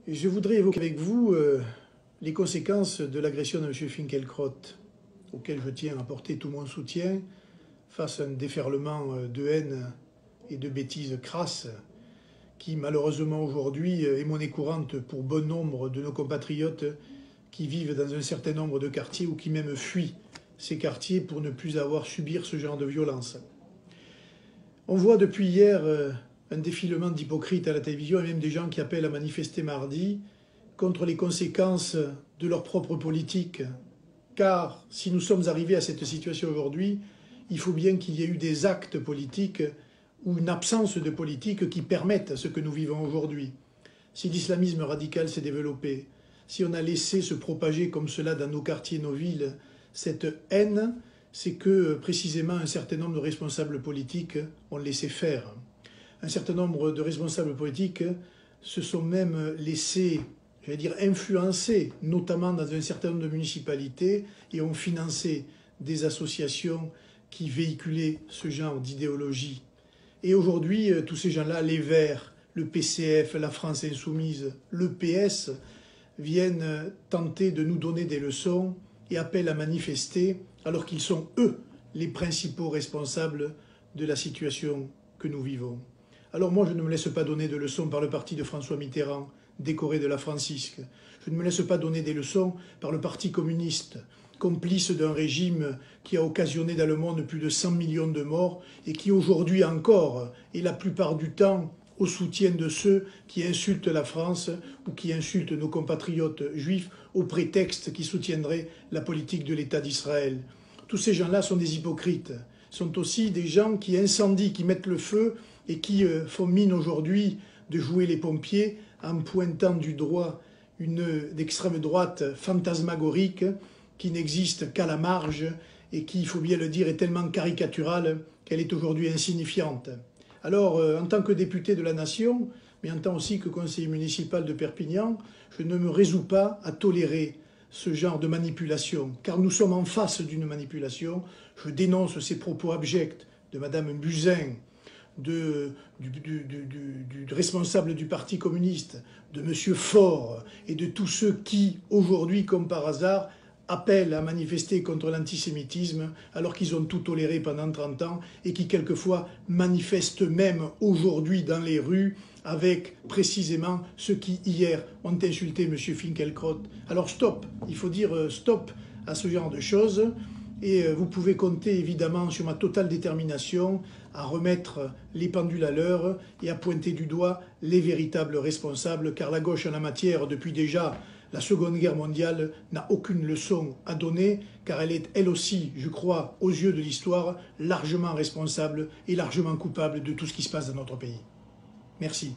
Je voudrais évoquer avec vous les conséquences de l'agression de M. Finkielkraut, auquel je tiens à apporter tout mon soutien face à un déferlement de haine et de bêtises crasses qui, malheureusement aujourd'hui, est monnaie courante pour bon nombre de nos compatriotes qui vivent dans un certain nombre de quartiers ou qui même fuient ces quartiers pour ne plus avoir à subir ce genre de violence. On voit depuis hier un défilement d'hypocrites à la télévision et même des gens qui appellent à manifester mardi contre les conséquences de leur propre politique. Car si nous sommes arrivés à cette situation aujourd'hui, il faut bien qu'il y ait eu des actes politiques ou une absence de politique qui permettent ce que nous vivons aujourd'hui. Si l'islamisme radical s'est développé, si on a laissé se propager comme cela dans nos quartiers, nos villes, cette haine, c'est que précisément un certain nombre de responsables politiques ont laissé faire. Un certain nombre de responsables politiques se sont même laissés, influencer, notamment dans un certain nombre de municipalités, et ont financé des associations qui véhiculaient ce genre d'idéologie. Et aujourd'hui, tous ces gens-là, les Verts, le PCF, la France Insoumise, le PS, viennent tenter de nous donner des leçons et appellent à manifester, alors qu'ils sont, eux, les principaux responsables de la situation que nous vivons. Alors moi, je ne me laisse pas donner de leçons par le parti de François Mitterrand, décoré de la Francisque. Je ne me laisse pas donner des leçons par le parti communiste, complice d'un régime qui a occasionné dans le monde plus de 100 millions de morts et qui aujourd'hui encore, et la plupart du temps, au soutien de ceux qui insultent la France ou qui insultent nos compatriotes juifs au prétexte qu'ils soutiendraient la politique de l'État d'Israël. Tous ces gens-là sont des hypocrites, sont aussi des gens qui incendient, qui mettent le feu et qui font mine aujourd'hui de jouer les pompiers en pointant du doigt une d'extrême droite fantasmagorique qui n'existe qu'à la marge et qui, il faut bien le dire, est tellement caricaturale qu'elle est aujourd'hui insignifiante. Alors, en tant que député de la Nation, mais en tant aussi que conseiller municipal de Perpignan, je ne me résous pas à tolérer ce genre de manipulation, car nous sommes en face d'une manipulation. Je dénonce ces propos abjects de Mme Buzyn, du responsable du Parti communiste, de M. Faure et de tous ceux qui, aujourd'hui, comme par hasard, appellent à manifester contre l'antisémitisme alors qu'ils ont tout toléré pendant 30 ans et qui quelquefois manifestent même aujourd'hui dans les rues avec précisément ceux qui hier ont insulté M. Finkielkraut. Alors stop, il faut dire stop à ce genre de choses et vous pouvez compter évidemment sur ma totale détermination à remettre les pendules à l'heure et à pointer du doigt les véritables responsables car la gauche en la matière depuis déjà la Seconde Guerre mondiale n'a aucune leçon à donner, car elle est elle aussi, je crois, aux yeux de l'histoire, largement responsable et largement coupable de tout ce qui se passe dans notre pays. Merci.